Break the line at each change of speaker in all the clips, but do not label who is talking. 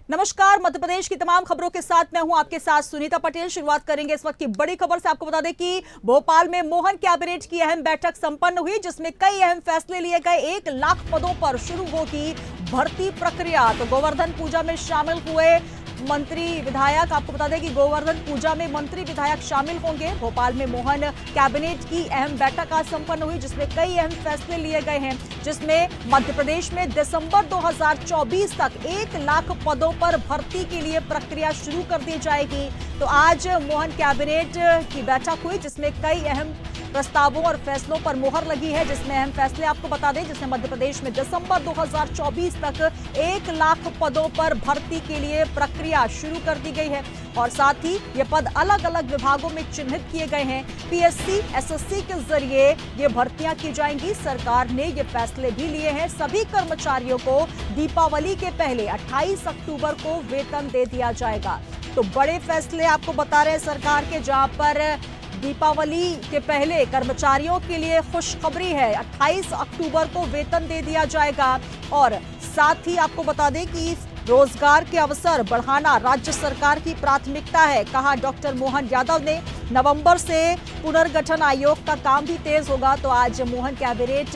नमस्कार। मध्य प्रदेश की तमाम खबरों के साथ मैं हूं आपके साथ सुनीता पटेल। शुरुआत करेंगे इस वक्त की बड़ी खबर से। आपको बता दें कि भोपाल में मोहन कैबिनेट की अहम बैठक संपन्न हुई, जिसमें कई अहम फैसले लिए गए। 1 लाख पदों पर शुरू होगी भर्ती प्रक्रिया। तो गोवर्धन पूजा में शामिल हुए मंत्री विधायक, आपको बता दें कि गोवर्धन पूजा में मंत्री विधायक शामिल होंगे। भोपाल में मोहन कैबिनेट की अहम बैठक आज संपन्न हुई, जिसमें कई अहम फैसले लिए गए हैं, जिसमें मध्य प्रदेश में दिसंबर 2024 तक 1 लाख पदों पर भर्ती के लिए प्रक्रिया शुरू कर दी जाएगी। तो आज मोहन कैबिनेट की बैठक हुई, जिसमें कई अहम प्रस्तावों और फैसलों पर मोहर लगी है। जिसमें अहम फैसले आपको बता दें, जिसमें मध्य प्रदेश में दिसंबर 2024 तक 1 लाख पदों पर भर्ती के लिए प्रक्रिया शुरू कर दी गई है और साथ ही ये पद अलग अलग विभागों में चिन्हित किए गए हैं। पीएससी, एसएससी के जरिए ये भर्तियां की जाएंगी। सरकार ने ये फैसले भी लिए हैं। सभी कर्मचारियों को दीपावली के पहले 28 अक्टूबर को वेतन दे दिया जाएगा। तो बड़े फैसले आपको बता रहे हैं सरकार के, जहां पर दीपावली के पहले कर्मचारियों के लिए खुशखबरी है। 28 अक्टूबर को वेतन दे दिया जाएगा और साथ ही आपको बता दें कि रोजगार के अवसर बढ़ाना राज्य सरकार की प्राथमिकता है, कहा डॉक्टर मोहन यादव ने। नवंबर से पुनर्गठन आयोग का काम भी तेज होगा। तो आज मोहन कैबिनेट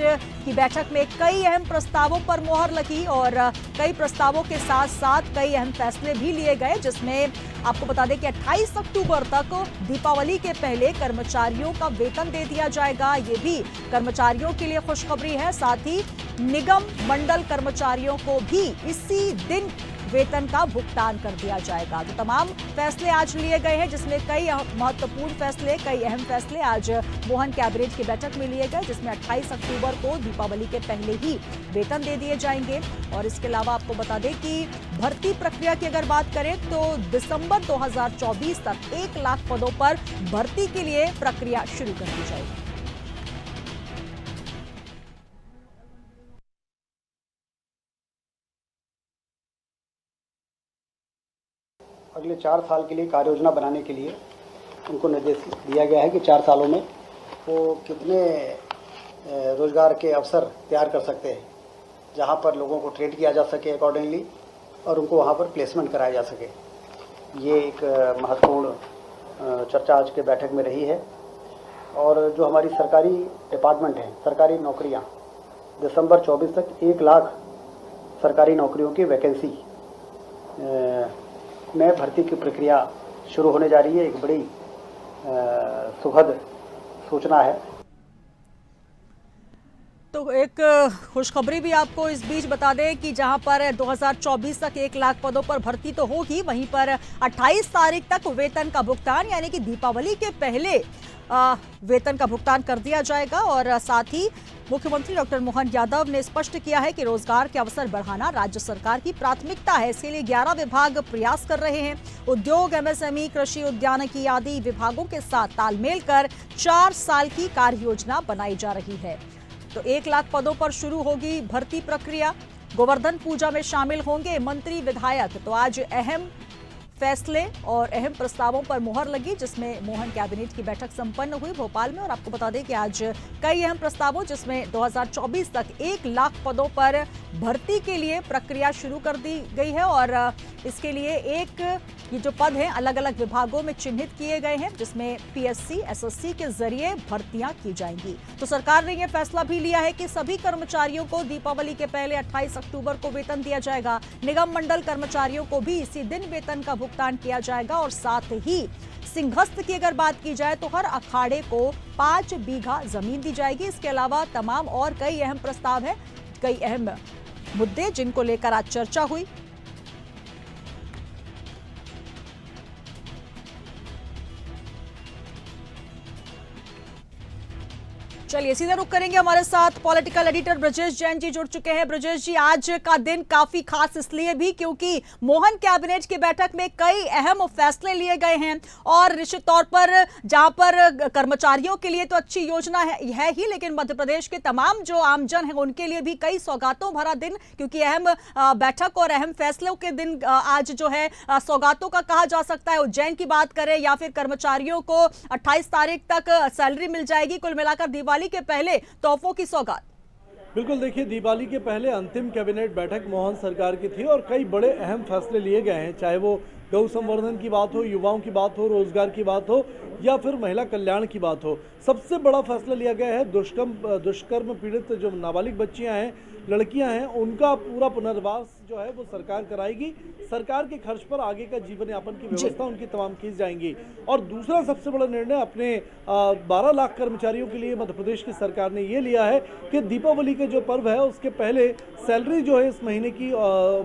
की बैठक में कई अहम प्रस्तावों पर मोहर लगी और कई प्रस्तावों के साथ साथ कई अहम फैसले भी लिए गए, जिसमें आपको बता दें कि 28 अक्टूबर तक दीपावली के पहले कर्मचारियों का वेतन दे दिया जाएगा। ये भी कर्मचारियों के लिए खुशखबरी है। साथ ही निगम मंडल कर्मचारियों को भी इसी दिन वेतन का भुगतान कर दिया जाएगा। तो तमाम फैसले आज लिए गए हैं, जिसमें कई महत्वपूर्ण फैसले, कई अहम फैसले आज मोहन कैबिनेट की बैठक में लिए गए, जिसमें 28 अक्टूबर को दीपावली के पहले ही वेतन दे दिए जाएंगे। और इसके अलावा आपको बता दें कि भर्ती प्रक्रिया की अगर बात करें तो दिसंबर 2024 तक 1 लाख पदों पर भर्ती के लिए प्रक्रिया शुरू कर दी जाएगी।
अगले 4 साल के लिए कार्य योजना बनाने के लिए उनको निर्देश दिया गया है कि 4 सालों में वो कितने रोजगार के अवसर तैयार कर सकते हैं, जहां पर लोगों को ट्रेन किया जा सके अकॉर्डिंगली और उनको वहां पर प्लेसमेंट कराया जा सके। ये एक महत्वपूर्ण चर्चा आज के बैठक में रही है। और जो हमारी सरकारी डिपार्टमेंट है, सरकारी नौकरियां, दिसंबर 24 तक 1 लाख सरकारी नौकरियों की वैकेंसी में भर्ती की प्रक्रिया शुरू होने जा रही है। एक बड़ी सुखद सूचना है।
तो एक खुशखबरी भी आपको इस बीच बता दें कि जहां पर 2024 तक 1 लाख पदों पर भर्ती तो होगी, वहीं पर 28 तारीख तक वेतन का भुगतान, यानी कि दीपावली के पहले वेतन का भुगतान कर दिया जाएगा। और साथ ही मुख्यमंत्री डॉक्टर मोहन यादव ने स्पष्ट किया है कि रोजगार के अवसर बढ़ाना राज्य सरकार की प्राथमिकता है। इसके लिए 11 विभाग प्रयास कर रहे हैं। उद्योग, एमएसएमई, कृषि, उद्यानिकी आदि विभागों के साथ तालमेल कर 4 साल की कार्य योजना बनाई जा रही है। तो 1 लाख पदों पर शुरू होगी भर्ती प्रक्रिया। गोवर्धन पूजा में शामिल होंगे मंत्री विधायक। तो आज अहम फैसले और अहम प्रस्तावों पर मोहर लगी, जिसमें मोहन कैबिनेट की बैठक संपन्न हुई भोपाल में। और आपको बता दें कि आज कई अहम प्रस्तावों, जिसमें 2024 तक 1 लाख पदों पर भर्ती के लिए प्रक्रिया शुरू कर दी गई है। और इसके लिए ये जो पद हैं अलग अलग विभागों में चिन्हित किए गए हैं, जिसमें पीएससी, एसएससी के जरिए भर्तियां की जाएंगी। तो सरकार ने यह फैसला भी लिया है कि सभी कर्मचारियों को दीपावली के पहले 28 अक्टूबर को वेतन दिया जाएगा। निगम मंडल कर्मचारियों को भी इसी दिन वेतन का भुगतान किया जाएगा। और साथ ही सिंहस्थ की अगर बात की जाए तो हर अखाड़े को 5 बीघा जमीन दी जाएगी। इसके अलावा तमाम और कई अहम प्रस्ताव है, कई अहम मुद्दे जिनको लेकर आज चर्चा हुई। चलिए सीधे रुक करेंगे, हमारे साथ पॉलिटिकल एडिटर ब्रजेश जैन जी जुड़ चुके हैं। ब्रजेश जी, आज का दिन काफी खास इसलिए भी क्योंकि मोहन कैबिनेट की बैठक में कई अहम फैसले लिए गए हैं और निश्चित तौर पर जहां पर कर्मचारियों के लिए तो अच्छी योजना है ही, लेकिन मध्य प्रदेश के तमाम जो आमजन है उनके लिए भी कई सौगातों भरा दिन, क्योंकि अहम बैठक और अहम फैसलों के दिन आज जो है सौगातों का कहा जा सकता है। उज्जैन की बात करें या फिर कर्मचारियों को 28 तारीख तक सैलरी मिल जाएगी, कुल मिलाकर दिवाली के पहले तोहफों की सौगात।
बिल्कुल, देखिए दीपावली के पहले अंतिम कैबिनेट बैठक मोहन सरकार की थी और कई बड़े अहम फैसले लिए गए हैं, चाहे वो गौ संवर्धन की बात हो, युवाओं की बात हो, रोजगार की बात हो या फिर महिला कल्याण की बात हो। सबसे बड़ा फैसला लिया गया है दुष्कर्म पीड़ित जो नाबालिग बच्चियां हैं, लड़कियां हैं, उनका पूरा पुनर्वास जो है वो सरकार कराएगी। सरकार के खर्च पर आगे का जीवन यापन की व्यवस्था उनकी तमाम की जाएंगी। और दूसरा सबसे बड़ा निर्णय अपने 12 लाख कर्मचारियों के लिए मध्य प्रदेश की सरकार ने ये लिया है कि दीपावली के जो पर्व है उसके पहले सैलरी जो है इस महीने की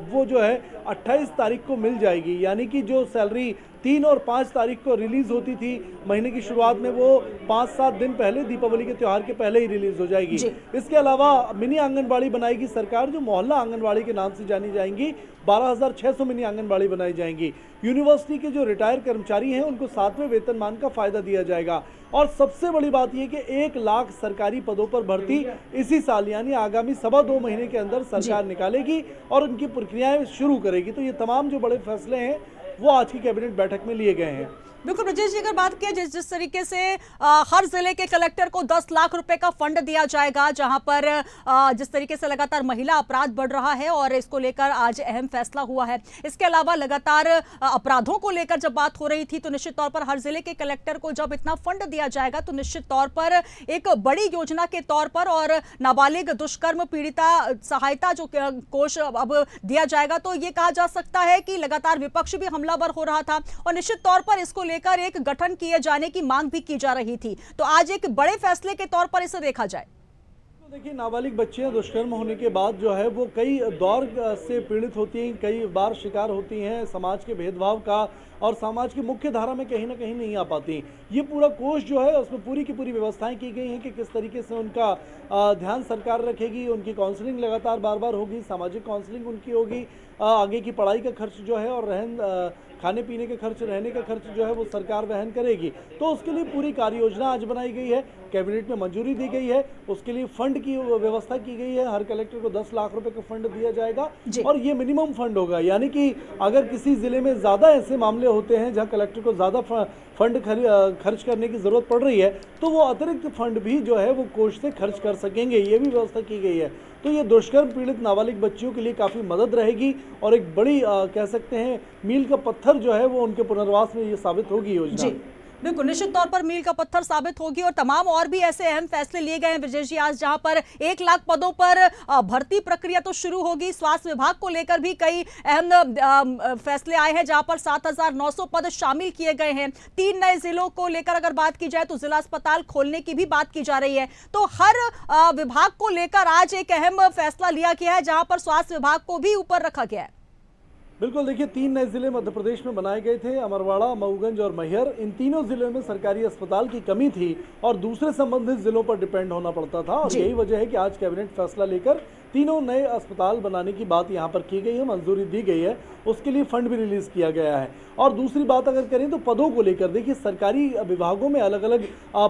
वो जो है 28 तारीख को मिल जाएगी। यानी कि जो सैलरी 3 और 5 तारीख को रिलीज होती थी महीने की शुरुआत में, वो 5-7 दिन पहले दीपावली के त्यौहार के पहले ही रिलीज हो जाएगी। इसके अलावा मिनी आंगनबाड़ी बनाएगी सरकार, जो मोहल्ला आंगनबाड़ी के नाम से जानी जाएंगी। 12,600 मिनी आंगनबाड़ी बनाई जाएंगी। यूनिवर्सिटी के जो रिटायर कर्मचारी हैं उनको 7वें वेतनमान का फायदा दिया जाएगा। और सबसे बड़ी बात यह कि 1 लाख सरकारी पदों पर भर्ती इसी साल यानी आगामी 2.25 महीने के अंदर सरकार निकालेगी और उनकी प्रक्रियाएं शुरू करेगी। तो ये तमाम जो बड़े फैसले हैं वो आज की कैबिनेट बैठक में लिए गए हैं।
बिल्कुल ब्रजेश जी, अगर बात किया जिस तरीके से हर जिले के कलेक्टर को 10 लाख रुपए का फंड दिया जाएगा, जहां पर जिस तरीके से लगातार महिला अपराध बढ़ रहा है और इसको लेकर आज अहम फैसला हुआ है। इसके अलावा लगातार अपराधों को लेकर जब बात हो रही थी तो निश्चित तौर पर हर जिले के कलेक्टर को जब इतना फंड दिया जाएगा तो निश्चित तौर पर एक बड़ी योजना के तौर पर और नाबालिग दुष्कर्म पीड़िता सहायता जो कोष अब दिया जाएगा, तो ये कहा जा सकता है कि लगातार विपक्ष भी हमलावर हो रहा था और निश्चित तौर पर इसको लेकर एक गठन किए जाने की मांग भी की जा रही थी। तो आज एक बड़े फैसले के तौर पर इसे देखा जाए।
तो देखिए, नाबालिग बच्चियां दुष्कर्म होने के बाद जो है वो कई दौर से पीड़ित होती हैं, कई बार शिकार होती हैं समाज के भेदभाव का और समाज की मुख्य धारा में कहीं ना कहीं नहीं आ पाती। ये पूरा कोष जो है उसमें पूरी की पूरी व्यवस्थाएं की गई हैं कि किस तरीके से उनका ध्यान सरकार रखेगी, उनकी काउंसलिंग लगातार बार बार होगी, सामाजिक काउंसलिंग उनकी होगी, आगे की पढ़ाई का खर्च जो है और खाने पीने के खर्च, रहने का खर्च जो है वो सरकार वहन करेगी। तो उसके लिए पूरी कार्य योजना आज बनाई गई है, कैबिनेट में मंजूरी दी गई है, उसके लिए फंड की व्यवस्था की गई है। हर कलेक्टर को 10 लाख रुपए का फंड दिया जाएगा और ये मिनिमम फंड होगा। यानी कि अगर किसी जिले में ज़्यादा ऐसे मामले होते हैं जहां कलेक्टर को ज़्यादा फंड खर्च करने की ज़रूरत पड़ रही है तो वो अतिरिक्त फंड भी जो है वो कोष से खर्च कर सकेंगे, ये भी व्यवस्था की गई है। तो ये दुष्कर्म पीड़ित नाबालिग बच्चियों के लिए काफ़ी मदद रहेगी और एक बड़ी कह सकते हैं मील का पत्थर जो है वो उनके पुनर्वास में ये साबित होगी योजना।
बिल्कुल, निश्चित तौर पर मील का पत्थर साबित होगी और तमाम और भी ऐसे अहम फैसले लिए गए हैं ब्रजेश जी आज, जहां पर 1 लाख पदों पर भर्ती प्रक्रिया तो शुरू होगी। स्वास्थ्य विभाग को लेकर भी कई अहम फैसले आए हैं, जहां पर 7,900 पद शामिल किए गए हैं। 3 नए जिलों को लेकर अगर बात की जाए तो जिला अस्पताल खोलने की भी बात की जा रही है। तो हर विभाग को लेकर आज एक अहम फैसला लिया गया है, जहां पर स्वास्थ्य विभाग को भी ऊपर रखा गया है।
बिल्कुल, देखिए 3 नए जिले मध्य प्रदेश में बनाए गए थे, अमरवाड़ा, मऊगंज और मैहर। इन तीनों जिलों में सरकारी अस्पताल की कमी थी और दूसरे संबंधित जिलों पर डिपेंड होना पड़ता था और यही वजह है कि आज कैबिनेट फैसला लेकर 3 नए अस्पताल बनाने की बात यहाँ पर की गई है, मंजूरी दी गई है, उसके लिए फंड भी रिलीज किया गया है। और दूसरी बात अगर करें तो पदों को लेकर, देखिए सरकारी विभागों में अलग अलग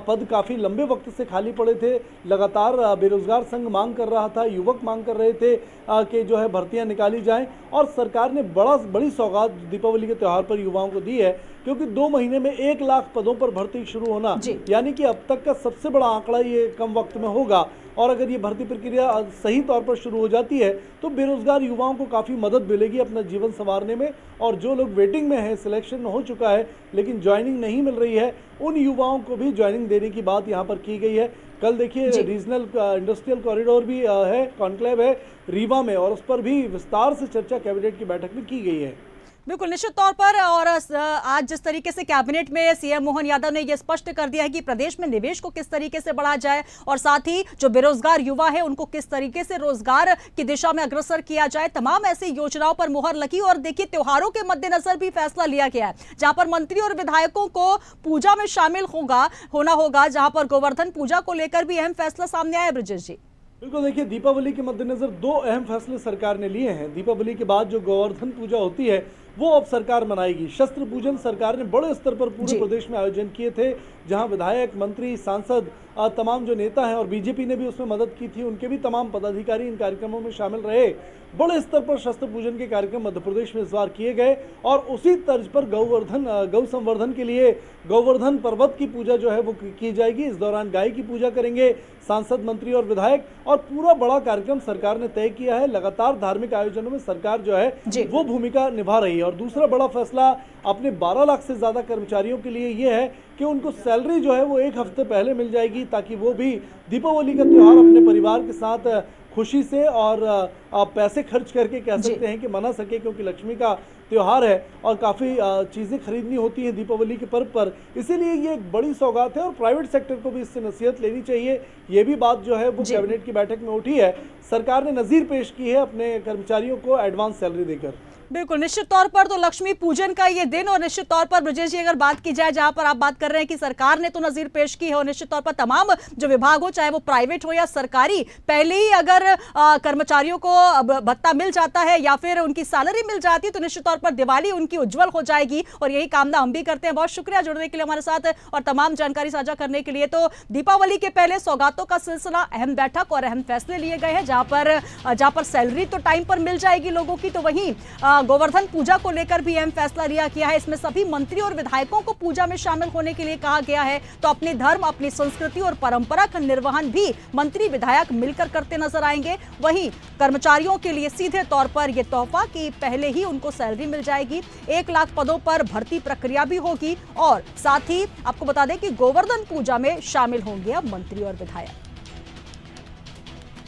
पद काफ़ी लंबे वक्त से खाली पड़े थे। लगातार बेरोजगार संघ मांग कर रहा था, युवक मांग कर रहे थे कि जो है भर्तियां निकाली जाएं और सरकार ने बड़ी सौगात दीपावली के त्यौहार पर युवाओं को दी है, क्योंकि 2 महीने में 1 लाख पदों पर भर्ती शुरू होना यानी कि अब तक का सबसे बड़ा आंकड़ा ये कम वक्त में होगा। और अगर ये भर्ती प्रक्रिया सही तौर पर शुरू हो जाती है तो बेरोजगार युवाओं को काफ़ी मदद मिलेगी अपना जीवन संवारने में। और जो लोग वेटिंग में हैं, सिलेक्शन हो चुका है लेकिन ज्वाइनिंग नहीं मिल रही है, उन युवाओं को भी ज्वाइनिंग देने की बात यहाँ पर की गई है। कल देखिए रीजनल इंडस्ट्रियल कॉरिडोर भी है, कॉन्क्लेव है रीवा में, और उस पर भी विस्तार से चर्चा कैबिनेट की बैठक में की गई है।
बिल्कुल, निश्चित तौर पर। और आज जिस तरीके से कैबिनेट में सीएम मोहन यादव ने यह स्पष्ट कर दिया है कि प्रदेश में निवेश को किस तरीके से बढ़ाया जाए और साथ ही जो बेरोजगार युवा है उनको किस तरीके से रोजगार की दिशा में अग्रसर किया जाए, तमाम ऐसी योजनाओं पर मुहर लगी। और देखिए, त्योहारों के मद्देनजर भी फैसला लिया गया है, जहां पर मंत्री और विधायकों को पूजा में शामिल होना होगा, जहां पर गोवर्धन पूजा को लेकर भी अहम फैसला सामने आया। ब्रजेश जी,
बिल्कुल, देखिए दीपावली के मद्देनजर 2 अहम फैसले सरकार ने लिए हैं। दीपावली के बाद जो गोवर्धन पूजा होती है वो अब सरकार मनाएगी। शस्त्र पूजन सरकार ने बड़े स्तर पर पूरे प्रदेश में आयोजन किए थे, जहां विधायक, मंत्री, सांसद, तमाम जो नेता हैं और बीजेपी ने भी उसमें मदद की थी, उनके भी तमाम पदाधिकारी इन कार्यक्रमों में शामिल रहे। बड़े स्तर पर शस्त्र पूजन के कार्यक्रम मध्य प्रदेश में इस बार किए गए और उसी तर्ज पर गौ संवर्धन के लिए गोवर्धन पर्वत की पूजा जो है वो की जाएगी। इस दौरान गाय की पूजा करेंगे सांसद, मंत्री और विधायक, और पूरा बड़ा कार्यक्रम सरकार ने तय किया है। लगातार धार्मिक आयोजनों में सरकार जो है वो भूमिका निभा रही है। और दूसरा बड़ा फैसला अपने 12 लाख से ज्यादा कर्मचारियों के लिए ये है कि उनको सैलरी जो है वो एक हफ्ते पहले मिल जाएगी, ताकि वो भी दीपावली का त्योहार अपने परिवार के साथ खुशी से और पैसे खर्च करके कह सकते हैं कि मना सके, क्योंकि लक्ष्मी का त्योहार है और काफ़ी चीज़ें खरीदनी होती हैं दीपावली के पर्व पर। इसीलिए ये एक बड़ी सौगात है और प्राइवेट सेक्टर को भी इससे नसीहत लेनी चाहिए। ये भी बात जो है वो कैबिनेट की बैठक में उठी है। सरकार ने नज़ीर पेश की है अपने कर्मचारियों को एडवांस सैलरी देकर।
बिल्कुल, निश्चित तौर पर तो लक्ष्मी पूजन का ये दिन, और निश्चित तौर पर ब्रजेश जी अगर बात की जाए, जहां पर आप बात कर रहे हैं कि सरकार ने तो नजीर पेश की है, और निश्चित तौर पर तमाम जो विभाग हो, चाहे वो प्राइवेट हो या सरकारी, पहले ही अगर कर्मचारियों को भत्ता मिल जाता है या फिर उनकी सैलरी मिल जाती है तो निश्चित तौर पर दिवाली उनकी उज्जवल हो जाएगी, और यही कामना हम भी करते हैं। बहुत शुक्रिया जुड़ने के लिए हमारे साथ और तमाम जानकारी साझा करने के लिए। तो दीपावली के पहले सौगातों का सिलसिला, अहम बैठक और अहम फैसले लिए गए हैं, जहां पर सैलरी तो टाइम पर मिल जाएगी लोगों की, तो वहीं गोवर्धन पूजा को लेकर भी अहम फैसला लिया गया है। इसमें सभी मंत्री और विधायकों को पूजा में शामिल होने के लिए कहा गया है। तो अपने धर्म, अपनी संस्कृति और परंपरा का निर्वहन भी मंत्री विधायक मिलकर करते नजर आएंगे। वहीं कर्मचारियों के लिए सीधे तौर पर यह तोहफा कि पहले ही उनको सैलरी मिल जाएगी। 1 लाख पदों पर भर्ती प्रक्रिया भी होगी, और साथ ही आपको बता दें कि गोवर्धन पूजा में शामिल होंगे अब मंत्री और विधायक।